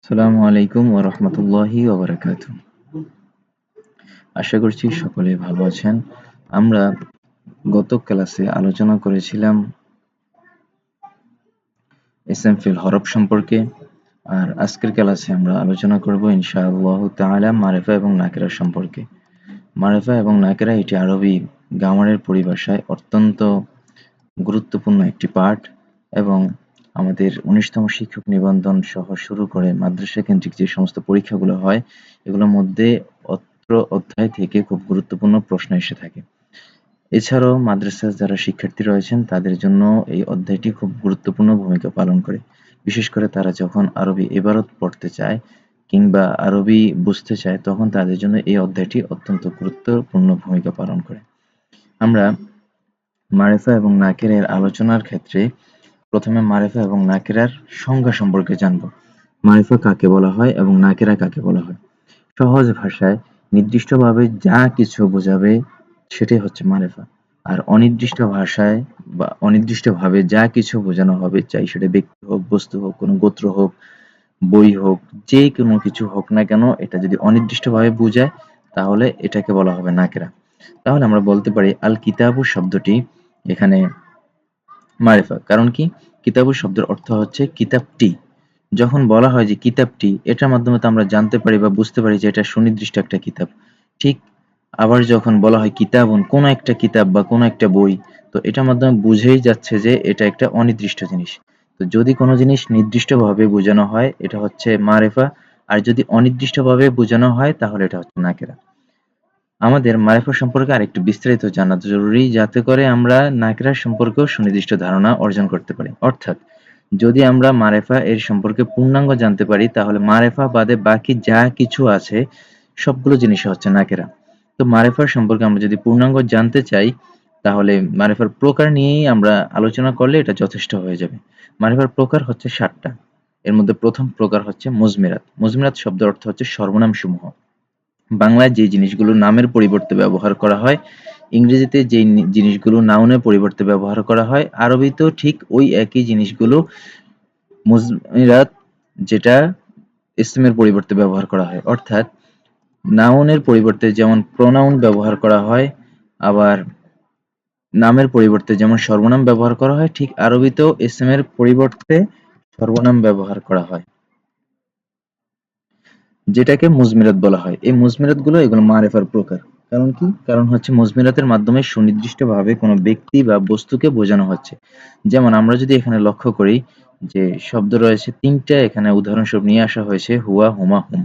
আসসালামু আলাইকুম ওয়া রাহমাতুল্লাহি ওয়া বারাকাতুহু। আশা করছি সকলে ভালো আছেন। আমরা গত ক্লাসে আলোচনা করেছিলাম ইসম ফিল হরফ সম্পর্কে। আর আজকের ক্লাসে আমরা আলোচনা করব ইনশাআল্লাহু তাআলা মারিফা এবং নাকিরা সম্পর্কে। মারিফা এবং নাকিরা এটি আরবি গ্রামারের পরিভাষায় অত্যন্ত গুরুত্বপূর্ণ একটি পাঠ এবং আমাদের ১৯তম শিক্ষক নিবন্ধন সহ শুরু করে মাদ্রাসা কেন্দ্রিক যে সমস্ত পরীক্ষাগুলো হয় এগুলোর মধ্যে অত্র অধ্যায় থেকে খুব গুরুত্বপূর্ণ প্রশ্ন এসে থাকে। এছাড়াও মাদ্রাসার যারা শিক্ষার্থী রয়েছেন তাদের জন্য এই অধ্যায়টি খুব গুরুত্বপূর্ণ ভূমিকা পালন করে। বিশেষ করে তারা যখন আরবি ইবারত পড়তে চায় কিংবা আরবি বুঝতে চায় তখন তাদের জন্য এই অধ্যায়টি অত্যন্ত গুরুত্বপূর্ণ ভূমিকা পালন করে। আমরা মারিফা এবং নাকিরের আলোচনার ক্ষেত্রে প্রথমে মারিফা এবং নাকিরার সংজ্ঞা সম্পর্কে জানব। মারিফা কাকে বলা হয় এবং নাকিরা কাকে বলা হয়? সহজ ভাষায় নির্দিষ্টভাবে যা কিছু বোঝাবে সেটাই হচ্ছে মারিফা। আর অনির্দিষ্ট ভাষায় বা অনির্দিষ্টভাবে যা কিছু বোঝানো হবে, চাই সেটা ব্যক্তি হোক, বস্তু হোক, কোনো গোত্র হোক, বই হোক, যে কোনো কিছু হোক না কেন, এটা যদি অনির্দিষ্টভাবে বোঝায় তাহলে এটাকে বলা হবে নাকিরা। তাহলে আমরা বলতে পারি আল কিতাবু শব্দটি এখানে মারিফা। কারণ কি? কিতাবু শব্দের অর্থ হচ্ছে কিতাবটি। যখন বলা হয় যে কিতাবটি, এটার মাধ্যমে তো আমরা জানতে পারি বা বুঝতে পারি যে এটা সুনির্দিষ্ট একটা কিতাব। ঠিক আবার যখন বলা হয় কিতাবুন, কোনো একটা কিতাব বা কোনো একটা বই, তো এটার মাধ্যমে বুঝেই যাচ্ছে যে এটা একটা অনির্দিষ্ট জিনিস। তো যদি কোনো জিনিস নির্দিষ্টভাবে বোঝানো হয় এটা হচ্ছে মারিফা, আর যদি অনির্দিষ্টভাবে বোঝানো হয় তাহলে এটা হচ্ছে নাকিরা। আমাদের মারিফা সম্পর্কে আরেকটু বিস্তারিত জানা জরুরি, যাতে করে আমরা নাকিরা সম্পর্কেও সুনির্দিষ্ট ধারণা অর্জন করতে পারি। অর্থাৎ যদি আমরা মারিফা এর সম্পর্কে পূর্ণাঙ্গ জানতে পারি তাহলে মারিফা বাদে বাকি যা কিছু আছে সবগুলো জিনিস হচ্ছে নাকিরা। তো মারিফার সম্পর্কে আমরা যদি পূর্ণাঙ্গ জানতে চাই তাহলে মারিফার প্রকার নিয়েই আমরা আলোচনা করলে এটা যথেষ্ট হয়ে যাবে। মারিফার প্রকার হচ্ছে ৭টা। এর মধ্যে প্রথম প্রকার হচ্ছে মুজমিরাত। মুজমিরাত শব্দের অর্থ হচ্ছে সর্বনামসমূহ। বাংলায় যে জিনিসগুলো নামের পরিবর্তে ব্যবহার করা হয়, ইংরেজিতে যেই জিনিসগুলো নাউনের পরিবর্তে ব্যবহার করা হয়, আরবিতেও ঠিক ওই একই জিনিসগুলো মুজমিরাত, যেটা ইসমের পরিবর্তে ব্যবহার করা হয়। অর্থাৎ নাউনের পরিবর্তে যেমন প্রোনাউন ব্যবহার করা হয়, আবার নামের পরিবর্তে যেমন সর্বনাম ব্যবহার করা হয়, ঠিক আরবিতেও ইসমের পরিবর্তে সর্বনাম ব্যবহার করা হয়, যেটাকে মুজমিরাত বলা হয়। এই মুজমিরাতগুলো এগুলো মারিফার প্রকার। কারণ কি? কারণ হচ্ছে মুজমিরাতের মাধ্যমে সুনির্দিষ্টভাবে কোনো ব্যক্তি বা বস্তুকে বোঝানো হচ্ছে। যেমন আমরা যদি এখানে লক্ষ্য করি যে শব্দ রয়েছে ৩টা, এখানে উদাহরণস্বরূপ নিয়ে আসা হয়েছে হুয়া, হুমা, হুম।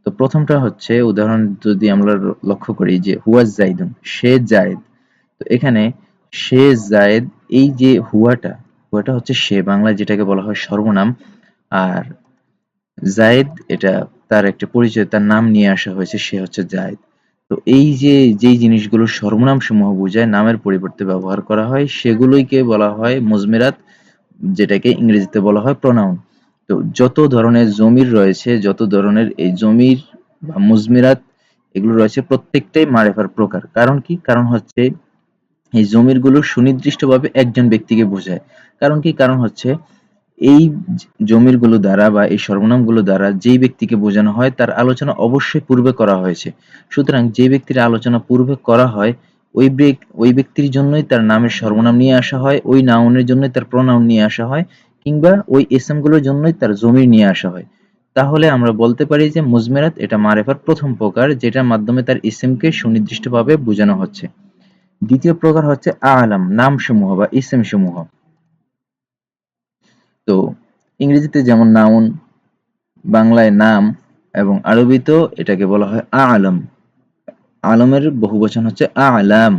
তো প্রথমটা হচ্ছে উদাহরণ যদি আমরা লক্ষ্য করি যে হুয়া জাইদুন, সে জায়েদ। তো এখানে সে জায়েদ, এই যে হুয়াটা হচ্ছে সে, বাংলায় যেটাকে বলা হয় সর্বনাম। আর জায়েদ এটা তার একটা পরিচয়, তার নাম নিয়ে আসা হয়েছে, সে হচ্ছে জায়েদ। তো এই যে যেই জিনিসগুলো সর্বনাম সমূহ বোঝায় নামের পরিবর্তে ব্যবহার করা হয় সেগুলোইকে বলা হয় মুজমিরাত, যেটাকে ইংরেজিতে বলা হয় প্রোনাউন। তো যত ধরনের জমির রয়েছে, যত ধরনের এই জমির বা মুজমিরাত এগুলো রয়েছে প্রত্যেকটাই মারিফার প্রকার। কারণ কি? কারণ হচ্ছে এই জমিরগুলো সুনির্দিষ্টভাবে একজন ব্যক্তিকে বোঝায়। কারণ কি? কারণ হচ্ছে এই জমিরগুলো দ্বারা বা এই সর্বনামগুলো দ্বারা যেই ব্যক্তিকে বোঝানো হয় তার আলোচনা অবশ্যই পূর্বে করা হয়েছে। সুতরাং যে ব্যক্তির আলোচনা পূর্বে করা হয় ওই ব্যক্তির জন্যই তার নামের সর্বনাম নিয়ে আসা হয়, ওই নাউনের জন্যই তার প্রোনাউন নিয়ে আসা হয়, কিংবা ওই ইসমগুলোর জন্যই তার জমির নিয়ে আসা হয়। তাহলে আমরা বলতে পারি যে মুজমেরাত এটা মারিফার প্রথম প্রকার, যেটার মাধ্যমে তার ইসমকে সুনির্দিষ্টভাবে বোঝানো হচ্ছে। দ্বিতীয় প্রকার হচ্ছে আলাম, নামসমূহ বা ইসমসমূহ। তো ইংরেজিতে যেমন নাউন, বাংলায় নাম, এবং আরবিতেও এটাকে বলা হয় আলম। আলমের বহুবচন হচ্ছে আলাম,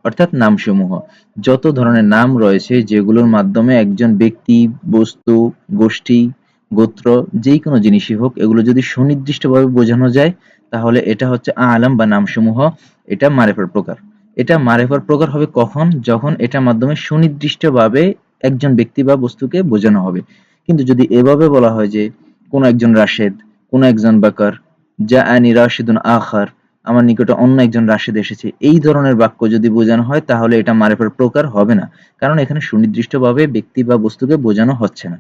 অর্থাৎ নামসমূহ। যত ধরনের নাম রয়েছে যেগুলোর মাধ্যমে একজন ব্যক্তি, বস্তু, গোষ্ঠী, গোত্র, যেই কোনো জিনিসই হোক এগুলো যদি সুনির্দিষ্টভাবে বোঝানো যায় তাহলে এটা হচ্ছে আলাম বা নামসমূহ। এটা মারিফার প্রকার। এটা মারিফার প্রকার হবে কখন? যখন এটার মাধ্যমে সুনির্দিষ্টভাবে একজন ব্যক্তি বা বস্তুকে বোঝানো হবে। কিন্তু যদি এভাবে বলা হয় যে কোনো একজন রাশেদ, কোনো একজন বাকার, জাআনি রাশিদুন আখার, আমার নিকটে অন্য একজন রাশেদ এসেছে, এই ধরনের বাক্য যদি বোঝানো হয় তাহলে এটা মারিফার প্রকার হবে না। কারণ এখানে সুনির্দিষ্টভাবে ব্যক্তি বা বস্তুকে বোঝানো হচ্ছে না।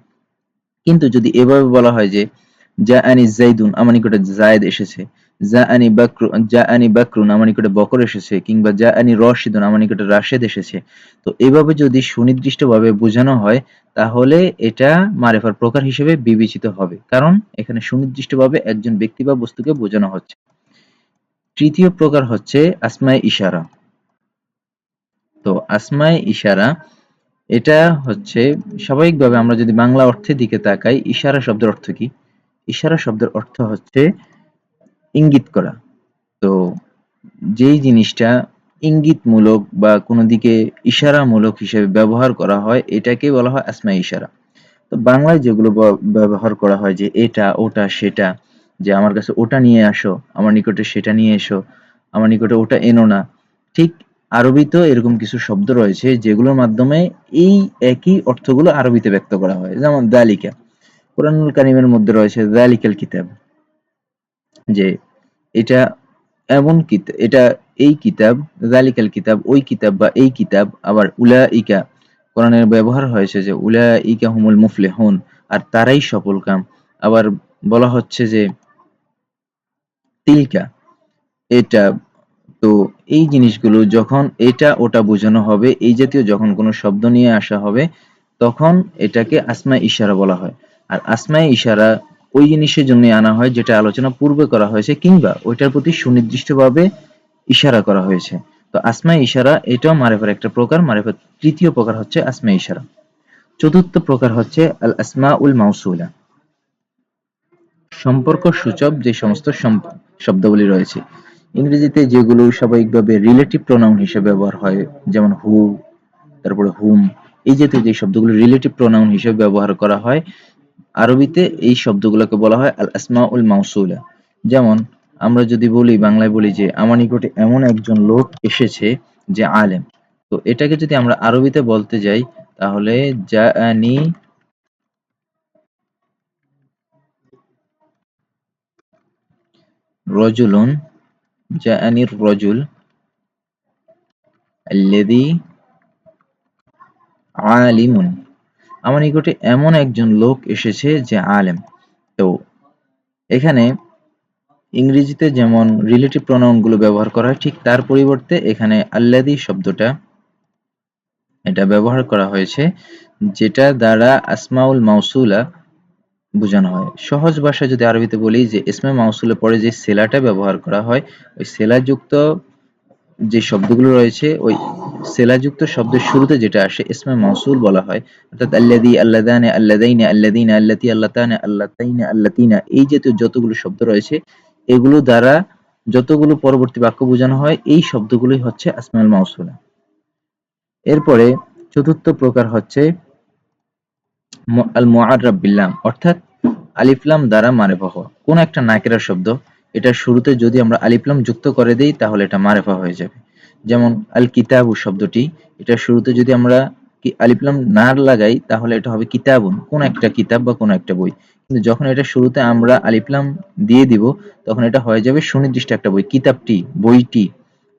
কিন্তু যদি এভাবে বলা হয় যে জাআনি যাইদুন, আমার নিকটে যায়েদ এসেছে। জাআনি বাকরুন, আমার নিকটে বকর এসেছে। কিংবা জাআনি রশিদুন, আমার নিকটে রাশেদ এসেছে। তো এভাবে যদি সুনির্দিষ্টভাবে বোঝানো হয় তাহলে এটা মারিফার প্রকার হিসেবে বিবেচিত হবে, কারণ এখানে সুনির্দিষ্টভাবে একজন ব্যক্তি বা বস্তুকে বোঝানো হচ্ছে। তৃতীয় প্রকার হচ্ছে আসমায়ে ইশারা। তো আসমায়ে ইশারা এটা হচ্ছে, স্বাভাবিকভাবে আমরা যদি বাংলা অর্থের দিকে তাকাই, ইশারা শব্দের অর্থ কি? ইশারা শব্দের অর্থ হচ্ছে ইঙ্গিত করা। তো যেই জিনিসটা ইঙ্গিতমূলক বা কোনো দিকে ইশারামূলক হিসেবে ব্যবহার করা হয় এটাকে বলা হয় আসমায়ে ইশারা। তো বাংলায় যেগুলো ব্যবহার করা হয় যে এটা, ওটা, সেটা, যে আমার কাছে ওটা নিয়ে আসো, আমার নিকটে সেটা নিয়ে এসো, আমার নিকটে ওটা এনো না। ঠিক আরবিতেও এরকম কিছু শব্দ রয়েছে যেগুলোর মাধ্যমে এই একই অর্থগুলো আরবিতে ব্যক্ত করা হয়। যেমন যালিকা, কোরআনুল কারীমের মধ্যে রয়েছে যালিকাল কিতাব, যে এটা এমন এটা এই কিতাব, যালিকাল কিতাব ওই কিতাব বা এই কিতাব। আবার উলাইকা, কোরআনের ব্যবহার হয়েছে যে উলাইকা হুমুল মুফলিহুন, আর তারাই সফলকাম। আবার বলা হচ্ছে যে তিলকা, এটা। তো এই জিনিসগুলো যখন এটা ওটা বোঝানো হবে, এই জাতীয় যখন কোনো শব্দ নিয়ে আসা হবে তখন এটাকে আসমায়ে ইশারা বলা হয়। আর আসমায়ে ইশারা ওই জিনিসের জন্য আনা হয় যেটা আলোচনা পূর্বে করা হয়েছে, কিংবা ওইটার প্রতি সুনির্দিষ্টভাবে ইশারা করা হয়েছে। তো আসমায়ে ইশারা এটাও মারিফার একটা প্রকার। মারিফার তৃতীয় প্রকার হচ্ছে আসমায়ে ইশারা। চতুর্থ প্রকার হচ্ছে আল আসমাউল মাউসুলা, সম্পর্ক সূচক যে সমস্ত শব্দাবলী রয়েছে। ইংরেজিতে যেগুলো স্বাভাবিকভাবে রিলেটিভ প্রোনাউন হিসেবে ব্যবহার হয়, যেমন হু, তারপরে হুম, এই জাতীয় যে শব্দগুলো রিলেটিভ প্রোনাউন হিসেবে ব্যবহার করা হয়, আরবিতে এই শব্দগুলোকে বলা হয় আল আসমাউল মাউসুলা। যেমন আমরা যদি বলি, বাংলায় বলি যে আমার নিকটে এমন একজন লোক এসেছে যে আলেম। তো এটাকে যদি আমরা আরবিতে বলতে যাই তাহলে জাআনি রজুলুন, জাআনির রজুল আল্লাযী আলিমুন, আমার নিকটে এমন একজন লোক এসেছে যে আলেম। তো এখানে ইংরেজিতে যেমন রিলেটিভ প্রোনাউন গুলো ব্যবহার করা হয়, ঠিক তার পরিবর্তে এখানে আল্লাযী শব্দটা এটা ব্যবহার করা হয়েছে, যেটা দ্বারা আসমাউল মাউসুলা বোঝানো হয়। সহজ ভাষায় যদি আরবিতে বলি, যে ইসমে মাউসুলের পরে যে সেলাটা ব্যবহার করা হয়, ওই সেলাযুক্ত যে শব্দগুলো রয়েছে, ওই সেলাযুক্ত শব্দের শুরুতে যেটা আসে ইসমে মাউসুল বলা হয়। অর্থাৎ আল্লাযী, আল্লাযানি, আল্লাযাইনি, আল্লাযীনা, আল্লাতী, আল্লাতানা, আল্লাতাইনা, আল্লাতিনা, এই জাতীয় যতগুলো শব্দ রয়েছে এগুলো দ্বারা যতগুলো পরবর্তী বাক্য বোঝানো হয় এই শব্দগুলোই হচ্ছে আসমাউল মাউসুলা। এরপরে চতুর্থ প্রকার হচ্ছে আল মুআররাব বিল্লাম, অর্থাৎ আলিফ লাম দ্বারা মারেফা হওয়া। কোন একটা নাকিরা শব্দ, এটার শুরুতে যদি আমরা আলিফ লাম যুক্ত করে দেই তাহলে এটা মারেফা হয়ে যাবে। যেমন আল কিতাবু শব্দটি, এটার শুরুতে যদি আমরা আলিফ লাম না লাগাই তাহলে এটা হবে কিতাবুন, কোন একটা কিতাব বা কোন একটা বই। কিন্তু যখন এটা শুরুতে আমরা আলিফ লাম দিয়ে দিব তখন এটা হয়ে যাবে সুনির্দিষ্ট একটা বই, কিতাবটি, বইটি।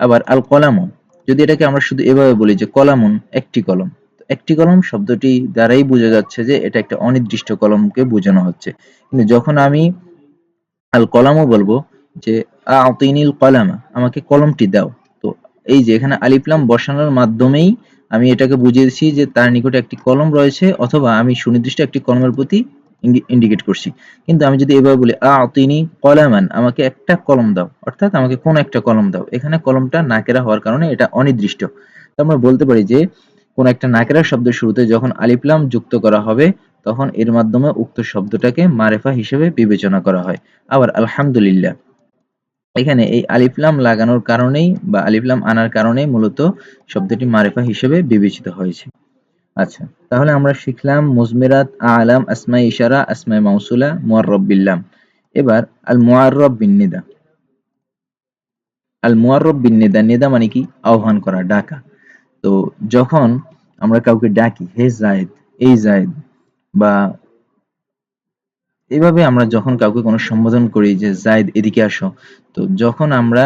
আবার আল কলামু, যদি এটাকে আমরা শুধু এভাবে বলি যে কলামুন, একটি কলম, একটি কলম শব্দটি দ্বারাই বোঝা যাচ্ছে যে এটা একটা অনির্দিষ্ট কলমকে বোঝানো হচ্ছে। কিন্তু যখন আমি আল কলামও বলবো, যে আতিনিল কলামা, আমাকে কলমটি দাও, তো এই যে এখানে আলিফ লাম বসানোর মাধ্যমেই আমি এটাকে বুঝিয়েছি যে তার নিকটে একটি কলম রয়েছে, অথবা আমি সুনির্দিষ্ট একটি কলমের প্রতি ইন্ডিকেট করছি। কিন্তু আমি যদি এভাবে বলি আতিনি কলামান, আমাকে একটা কলম দাও, অর্থাৎ আমাকে কোন একটা কলম দাও, এখানে কলমটা নাকেরা হওয়ার কারণে এটা অনির্দিষ্ট। তো আমরা বলতে পারি যে কোন একটা নাকেরা শব্দের শুরুতে যখন আলিফ লাম যুক্ত করা হবে তখন এর মাধ্যমে উক্ত শব্দটাকে মারেফা হিসেবে বিবেচনা করা হয়। আবার আলহামদুলিল্লাহ, এখানে এই আলিফ লাম লাগানোর কারণেই বা আলিফ লাম আনার কারণেই মূলত শব্দটি মারেফা হিসেবে বিবেচিত হয়েছে। আচ্ছা, তাহলে আমরা শিখলাম মুজমিরাত, আলাম, আসমায়ে ইশারা, আসমায়ে মাউসুলা, মুআররাব বিল্লাম। এবার আল মুআররাব বিন নিদা। আল মুআররাব বিন নিদা, নিদা মানে কি? আহ্বান করা, ডাকা। তো যখন আমরা কাউকে ডাকি, হে যায়েদ, এই যায়েদ, বা এভাবে আমরা যখন কাউকে কোনো সম্বোধন করি যে যায়েদ এদিকে আসো, তো যখন আমরা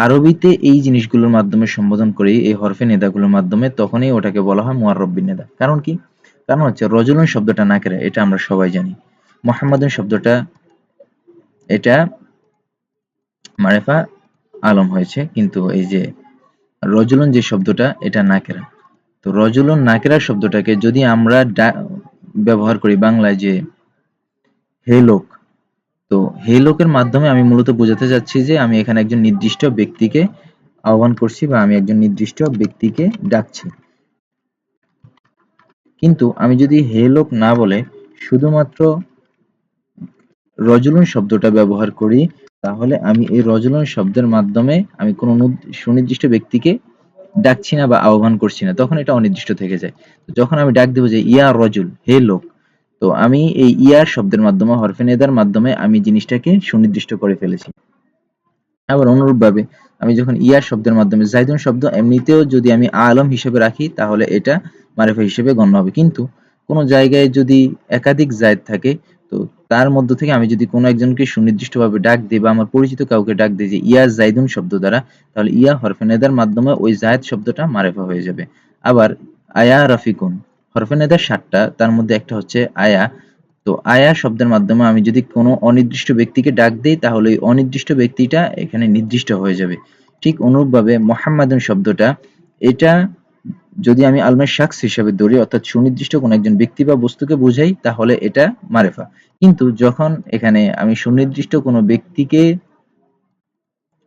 আরবিতে এই জিনিসগুলোর মাধ্যমে সম্বোধন করি, এই হরফে নেদাগুলোর মাধ্যমে, তখনই ওটাকে বলা হয় মুআররাব বিন নিদা। কারণ কি? কারণ হচ্ছে রজুলুন শব্দটা নাকেরা, এটা আমরা সবাই জানি। মুহাম্মাদুন শব্দটা এটা মারেফা আলম হয়েছে, কিন্তু এই যে রজুলুন যে শব্দটা এটা নাকেরা। তো রজুলুন নাকেরা শব্দটাকে যদি আমরা ব্যবহার করি বাংলায় যে হে লোক, তো হে লোকের মাধ্যমে আমি মূলত বোঝাতে চাচ্ছি যে আমি এখানে একজন নির্দিষ্ট ব্যক্তিকে আহ্বান করছি বা আমি একজন নির্দিষ্ট ব্যক্তিকে ডাকছি। কিন্তু আমি যদি হে লোক না বলে শুধুমাত্র রজুলুন শব্দটা ব্যবহার করি, তাহলে আমি এই রজুলুন শব্দের মাধ্যমে আমি কোনো সুনির্দিষ্ট ব্যক্তিকে ডাকছি না বা আহ্বান করছি না, তখন এটা অনির্দিষ্ট থেকে যায়। তো যখন আমি ডাক দেবো যে ইয়া রজুল, হে লোক, তো আমি এই ইয়ার শব্দের মাধ্যমে হরফে নেদার মাধ্যমে আমি জিনিসটাকে সুনির্দিষ্ট করে ফেলেছি। আবার অনুরূপভাবে আমি যখন ইয়ার শব্দের মাধ্যমে জাইদুন শব্দ এমনিতেও যদি আমি আলম হিসেবে রাখি তাহলে এটা মারিফা হিসেবে গণ্য হবে। কিন্তু কোনো জায়গায় যদি একাধিক জায়েদ থাকে, তো তার মধ্য থেকে আমি যদি কোনো একজনকে সুনির্দিষ্টভাবে ডাক দিই বা আমার পরিচিত কাউকে ডাক দিই যে ইয়া জাইদুন শব্দ দ্বারা, তাহলে ইয়া হরফে নেদার মাধ্যমে ওই জায়েদ শব্দটা মারিফা হয়ে যাবে। আবার আয়া রাফিকুন, হরফে নেদার ৭টা, তার মধ্যে একটা হচ্ছে আয়া। তো আয়া শব্দের মাধ্যমে আমি যদি কোনো অনির্দিষ্ট ব্যক্তিকে ডাক দেই তাহলে ওই অনির্দিষ্ট ব্যক্তিটা এখানে নির্দিষ্ট হয়ে যাবে। ঠিক অনুরূপভাবে মোহাম্মদুন শব্দটা, এটা যদি আমি আলমের শাখস হিসেবে ধরি অর্থাৎ সুনির্দিষ্ট কোনো একজন ব্যক্তি বা বস্তুকে বোঝাই তাহলে এটা মারেফা। কিন্তু যখন এখানে আমি সুনির্দিষ্ট কোনো ব্যক্তিকে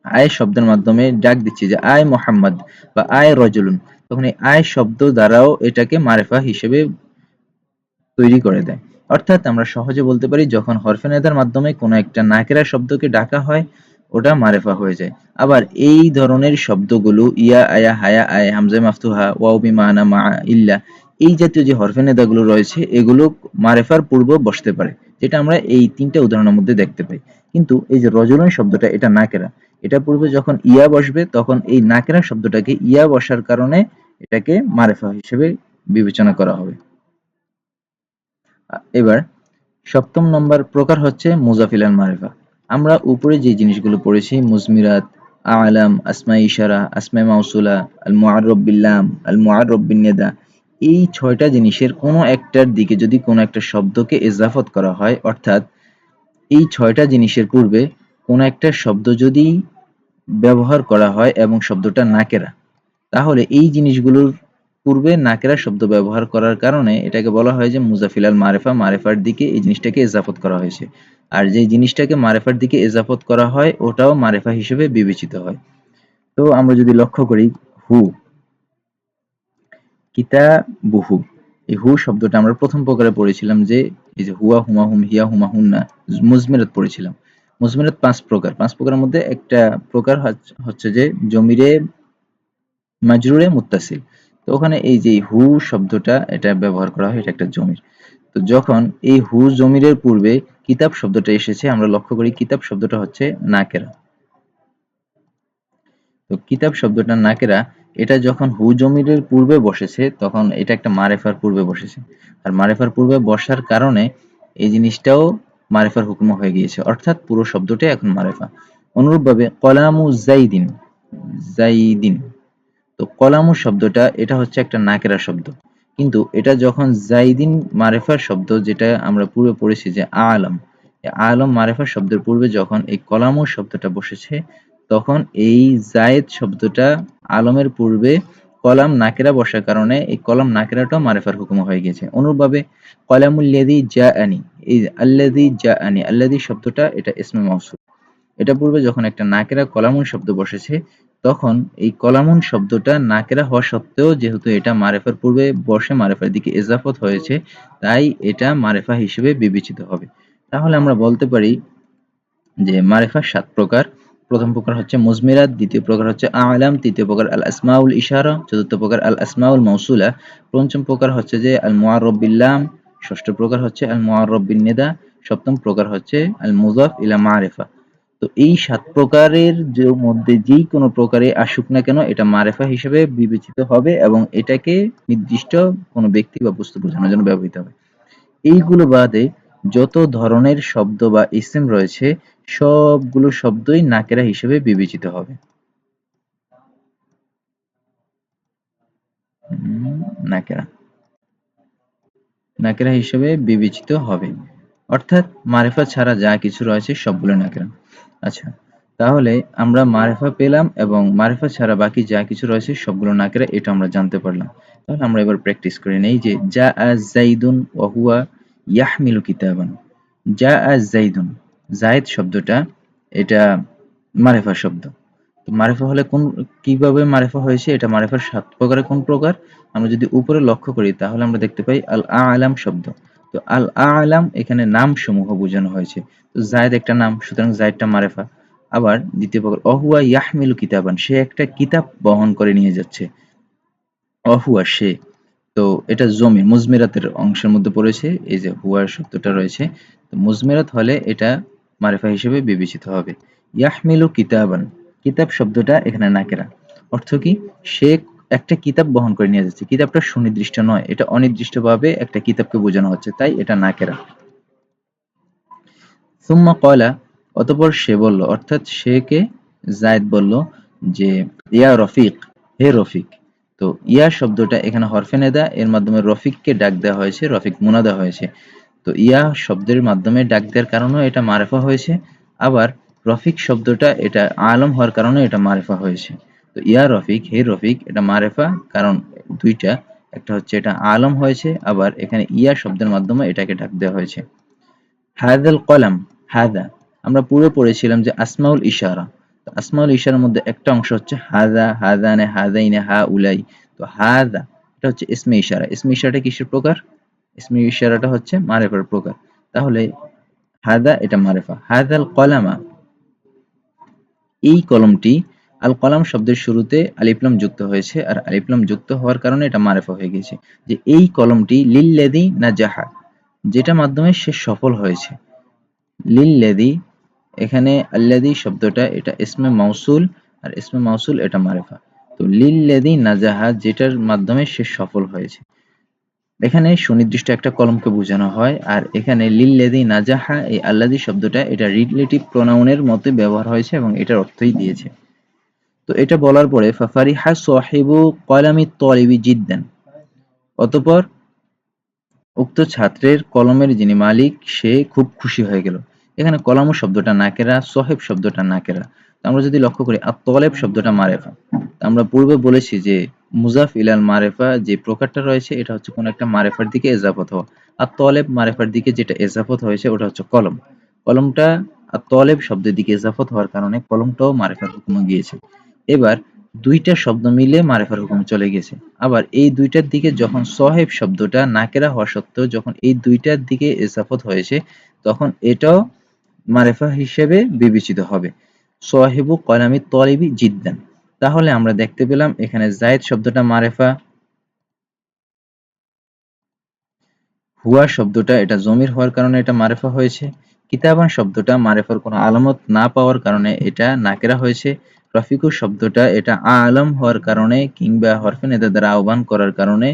আয় শব্দের মাধ্যমে ডাক দিচ্ছি যে আয় মোহাম্মদ বা আয় রজুলুন, তখন এই আয় শব্দ দ্বারাও এটাকে মারেফা হিসেবে তৈরি করে দেয়। অর্থাৎ আমরা সহজে বলতে পারি যখন হরফে নেদার মাধ্যমে কোনো একটা নাকেরা শব্দকে ডাকা হয় ওটা মারেফা হয়ে যায়। আবার এই ধরনের শব্দগুলো ইয়া, আয়া, হায়া, আয়, হামজা মাফতুহা, ওয়াও বিমানা, মা, ইল্লা, এই জাতীয় যে হরফে নেদাগুলো রয়েছে এগুলো মারেফার পূর্ব বসতে পারে, যেটা আমরা এই ৩টা উদাহরণের মধ্যে দেখতে পাই। কিন্তু এই যে রজুলন শব্দটা এটা নাকেরা, এটা পূর্বে যখন ইয়া বসবে তখন এই নাকেরা শব্দটাকে ইয়া বসার কারণে এটাকে মারেফা হিসেবে বিবেচনা করা হবে। এবার ৭ম নম্বর প্রকার হচ্ছে মুজাফিল আল মারিফা। আমরা উপরে যে জিনিসগুলো পড়েছি মুজমিরাত, আলাম, আসমায়ে ইশারা, আসমায়ে মাউসুলা, আল মুআররাব বিল লাম, আল মুআররাব বিন নিদা, এই ৬টা জিনিসের কোনো একটার দিকে যদি কোনো একটা শব্দকে ইজাফত করা হয়, অর্থাৎ এই ৬টা জিনিসের পূর্বে কোনো একটা শব্দ যদি ব্যবহার করা হয় এবং শব্দটা নাকেরা, তাহলে এই জিনিসগুলোর পূর্বে নাকেরা শব্দ ব্যবহার করার কারণে এটাকে বলা হয় যে মুজাফিল আল মারেফা, মারেফার দিকে এই জিনিসটাকে ইজাফত করা হয়েছে। আর যে জিনিসটাকে মারেফার দিকে ইজাফত করা হয় ওটাও মারেফা হিসেবে বিবেচিত হয়। তো আমরা যদি লক্ষ্য করি হু, কিতাবুহু, এই হু শব্দটা আমরা প্রথম প্রকারে পড়েছিলাম যে এই যে হুয়া, হুমা, হুম, হিয়া, হুমা, হুন্না, মুজমিরাত পড়েছিলাম। মুজমিরাত ৫ প্রকার। ৫ প্রকারের মধ্যে একটা প্রকার হচ্ছে যে জমিরে মাজরুরে মুত্তাসিল। তো ওখানে এই যে হু শব্দটা এটা ব্যবহার করা হয়, এটা একটা জমির। তো যখন এই হু জমিরের পূর্বে কিতাব শব্দটা এসেছে আমরা লক্ষ্য করি কিতাব শব্দটা হচ্ছে নাকেরা। তো কিতাব শব্দটা নাকেরা, এটা যখন হু জমিরের পূর্বে বসেছে তখন এটা একটা মারেফার পূর্বে বসেছে। আর মারেফার পূর্বে বসার কারণে এই জিনিসটাও মারেফার হুকুম হয়ে গিয়েছে, অর্থাৎ পুরো শব্দটাই এখন মারেফা। অনুরূপভাবে কলামু জাইদিন, জাইদিন, তো কলামু শব্দটা এটা হচ্ছে একটা নাকেরা শব্দ, কিন্তু এটা যখন জাইদিন মারেফার শব্দ যেটা আমরা পূর্বে পড়েছি যে আলম, আলম মারেফার শব্দের পূর্বে যখন এই কলামু শব্দটা বসেছে তখন এই জায়েদ শব্দটা আলমের পূর্বে কলাম নাকেরা বসার কারণে এই কলাম নাকেরাটাও মারেফার হুকুম হয়ে গেছে। অনুরূপভাবে কলামুল্লাযী জাআনি, এই আল্লাযী জাআনি, আল্লাযী শব্দটা এটা ইসমে মাউসুল, এটা পূর্বে যখন একটা নাকেরা কলামুন শব্দ বসেছে তখন এই কলামুন শব্দটা নাকেরা হওয়া সত্ত্বেও যেহেতু এটা মারেফার পূর্বে বসে মারেফার দিকে ইজাফত হয়েছে তাই এটা মারেফা হিসেবে বিবেচিত হবে। তাহলে আমরা বলতে পারি যে মারেফা ৭ প্রকার। প্রথম প্রকার হচ্ছে মুজমিরাত, দ্বিতীয় প্রকার হচ্ছে আলাম, তৃতীয় প্রকার আল আসমাউল ইশারা, চতুর্থ প্রকার আল আসমাউল মাউসুলা, পঞ্চম প্রকার হচ্ছে যে আল মুআররাব বিল লাম, ষষ্ঠ প্রকার হচ্ছে আল মুআররাব বিন নিদা, সপ্তম প্রকার হচ্ছে আল মুযাফ ইলা মারিফা। তো এই ৭ প্রকারের মধ্যে যেই কোনো প্রকারে আসুক না কেন এটা মারেফা হিসেবে বিবেচিত হবে এবং এটাকে নির্দিষ্ট কোনো ব্যক্তি বা বস্তু বোঝানোর জন্য ব্যবহৃত হবে। এইগুলো বাদে যত ধরনের শব্দ বা ইসম রয়েছে সবগুলো শব্দই নাকেরা হিসেবে বিবেচিত হবে। নাকেরা, নাকেরা হিসেবে বিবেচিত হবে। অর্থাৎ মারিফা ছাড়া যা কিছু রয়েছে সবগুলো নাকিরা। আচ্ছা, তাহলে আমরা মারিফা পেলাম এবং মারিফা ছাড়া বাকি যা কিছু রয়েছে সবগুলো নাকিরা, এটা আমরা জানতে পারলাম। তাহলে আমরা এবার প্র্যাকটিস করে নেই যে জাআ যাইদুন ওয়া হুয়া ইয়াহমিলু কিতাবান। জাআ যাইদুন, জায়েদ শব্দটা এটা মারিফা শব্দ। তো মারিফা হলে কিভাবে মারিফা হয়েছে, এটা মারিফার ৭ প্রকারে কোন প্রকার? আমরা যদি উপরে লক্ষ্য করি তাহলে আমরা দেখতে পাই আল আ'লাম শব্দ। তো আল আ'লাম এখানে নামসমূহ বোঝানো হয়েছে। তো যায়েদ একটা নাম, সুতরাং যায়েদটা মারিফা। আবার দ্বিতীয় প্রকার অহুয়া ইয়াহমিলু কিতাবান, সে একটা কিতাব বহন করে নিয়ে যাচ্ছে। অহুয়া সে, তো এটা জমির মুজমিরাতের অংশের মধ্যে পড়েছে, এই যে হুয়ার শব্দটা রয়েছে। তো মুজমিরাত হলে এটা মারিফা হিসেবে বিবেচিত হবে। ইয়াহমিলু কিতাবান, কিতাব শব্দটা এখানে নাকেরা। অর্থ কি? সে একটা কিতাব বহন করে নিয়ে যাচ্ছে। কিতাবটা সুনির্দিষ্ট নয়, এটা অনির্দিষ্টভাবে একটা কিতাবকে বোঝানো হচ্ছে, তাই এটা নাকেরা। সুম্মা কয়লা, অতঃপর সে বলল, অর্থাৎ সে কে? যায়েদ বলল যে ইয়া রফিক, হে রফিক। তো ইয়া শব্দটা এখানে হরফে নেদা, এর মাধ্যমে রফিককে ডাক দেওয়া হয়েছে, রফিক মুনাদা হয়েছে। তো ইয়া শব্দের মাধ্যমে ডাক দেওয়ার কারণেও এটা মারেফা হয়েছে। আবার রফিক শব্দটা এটা আলম হওয়ার কারণে এটা মারেফা হয়েছে। তো ইয়া রফিক, হে রফিক, এটা মারেফা, কারণ দুইটা, একটা হচ্ছে এটা আলম হয়েছে, আবার এখানে ইয়া শব্দের মাধ্যমে এটাকে ডাক দেওয়া হয়েছে। হাদাল কলাম, হাদা আমরা পূর্বে পড়েছিলাম যে আসমাউল ইশারা। তো আসমাউল ইশারার মধ্যে একটা অংশ হচ্ছে হাদা, হাদানে, হাদাইনে, হা উলাই। তো হাদা এটা হচ্ছে ইসমে ইশারা। ইসমে ইশারাটা কিসের প্রকার? ইসমে ইশারাটা হচ্ছে মারিফার প্রকার। তাহলে হাদা এটা মারিফা। হাদাল কলামা, এই কলমটি, আল কলাম শব্দের শুরুতে আলিফ লাম যুক্ত হয়েছে, আর আলিফ লাম যুক্ত হওয়ার কারণে এটা মারিফা হয়ে গেছে। যে এই কলমটি লিল্লাযী নাজাহা, যেটা মাধ্যমে সে সফল হয়েছে। লিল্লাযী, এখানে আল্লাযী শব্দটা এটা ইসমে মাউসুল, আর ইসমে মাউসুল এটা মারিফা। তো লিল্লাযী নাজাহা, যেটার মাধ্যমে সে সফল হয়েছে। এখানে সুনির্দিষ্ট একটা কলমকে বোঝানো হয়, আর এখানে লিল্লাযী নাজাহা, এই আল্লাযী শব্দটা এটা রিলেটিভ প্রোনাউনের মতে ব্যবহার হয়েছে এবং এটার অর্থই দিয়েছে। তো এটা বলার পরে ফাফারিহা সাহিবু কলামি তলিবি জিদ্দান, অতঃপর উক্ত ছাত্রের কলমের যিনি মালিক সে খুব খুশি হয়ে গেল। এখানে কলামু শব্দটা নাকেরা, সহেব শব্দটা নাকেরা। আমরা যদি লক্ষ্য করি তলেব শব্দটা মারেফা। আমরা পূর্বে বলেছি যে মুজাফ ইলাল মারেফা যে প্রকারটা রয়েছে এটা হচ্ছে কোন একটা মারেফার দিকে এজাফত হওয়া। আর তলেব মারেফার দিকে যেটা এজাফত হয়েছে ওটা হচ্ছে কলম। কলমটা আর তলেব শব্দের দিকে এজাফত হওয়ার কারণে কলমটাও মারেফার হুকুমে গিয়েছে। এবার দুইটা শব্দ মিলে মারেফার হুকুমে চলে গেছে। আবার এই দুইটার দিকে যখন সহেব শব্দটা নাকেরা হওয়া সত্ত্বেও যখন এই দুইটার দিকে ইজাফত হয়েছে, তখন এটাও মারেফা হিসেবে বিবেচিত হবে। সাহিবু কলামি তলিবি জিদ্দান। তাহলে আমরা দেখতে পেলাম এখানে জায়েদ শব্দটা মারেফা, হুয়া শব্দটা এটা জমির হওয়ার কারণে এটা মারেফা হয়েছে। কিতাবান শব্দটা মারেফার কোনো আলামত না পাওয়ার কারণে এটা নাকেরা হয়েছে। রফিকু শব্দটা এটা আলম হওয়ার কারণে কিংবা হরফে নেদা দ্বারা আহ্বান করার কারণে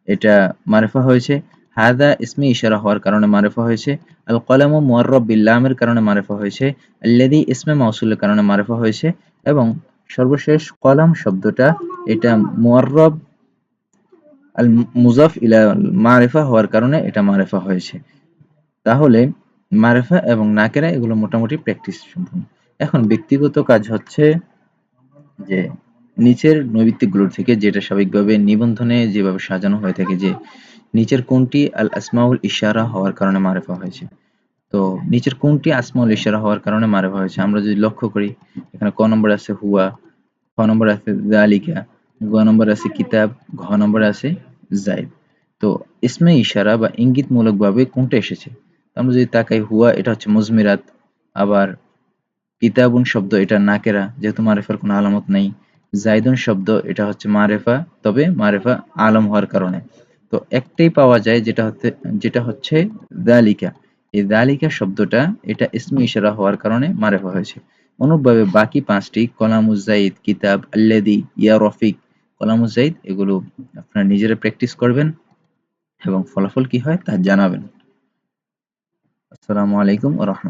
এটা মারেফা হয়েছে। হাদা ইসমে ইশারা হওয়ার কারণে মারেফা হয়েছে। আল কলামু মুআররাব বিল লামের কারণে মারেফা হয়েছে। আল্লাযী ইসমে মাউসুলের কারণে মারেফা হয়েছে। এবং সর্বশেষ কলাম শব্দটা এটা মুআররাব আল মুজাফ ইলা মারিফা হওয়ার কারণে এটা মারিফা হয়েছে। তাহলে মারিফা এবং নাকেরা এগুলো মোটামুটি প্র্যাকটিস সম্পূর্ণ। এখন ব্যক্তিগত কাজ হচ্ছে যে নিচের নৈমিত্তিকগুলোর থেকে যেটা স্বাভাবিকভাবে নিবন্ধনে যেভাবে সাজানো হয়ে থাকে যে নিচের কোনটি আল আসমাউল ইশারা হওয়ার কারণে মারিফা হয়েছে। তো নিচের কোনটি আসমাউল ইশারা হওয়ার কারণে মারিফা হয়েছে আমরা যদি লক্ষ্য করি, এখানে ক নম্বরে আছে হুয়া, খ নম্বরে আছে যালিকা, গ নম্বরে আছে কিতাব, ঘ নম্বরে আছে যায়েদ। তো ইসমে ইশারা বা ইঙ্গিতমূলকভাবে কোনটা এসেছে? আমরা যদি তাকাই, হুয়া এটা হচ্ছে মুজমিরাত, আবার কিতাবুন শব্দ এটা নাকেরা যেহেতু মারেফার কোনো আলামত নাই। যাইদুন শব্দ এটা হচ্ছে মারেফা, তবে মারেফা আলম হওয়ার কারণে। তো একটাই পাওয়া যায় যেটা হচ্ছে যালিকা। এই যালিকা শব্দটা এটা ইসমে ইশারা হওয়ার কারণে মারেফা হয়েছে। অনুরূপভাবে বাকি পাঁচটি কলামুজ জাইদ, কিতাব, আল্লাযী, ইয়া রফিক, কলামুজ জাইদ এগুলো আপনারা নিজেরা প্র্যাকটিস করবেন এবং ফলাফল কি হয় তা জানাবেন। আসসালামু আলাইকুম ওয়া রাহমাতুল্লাহ।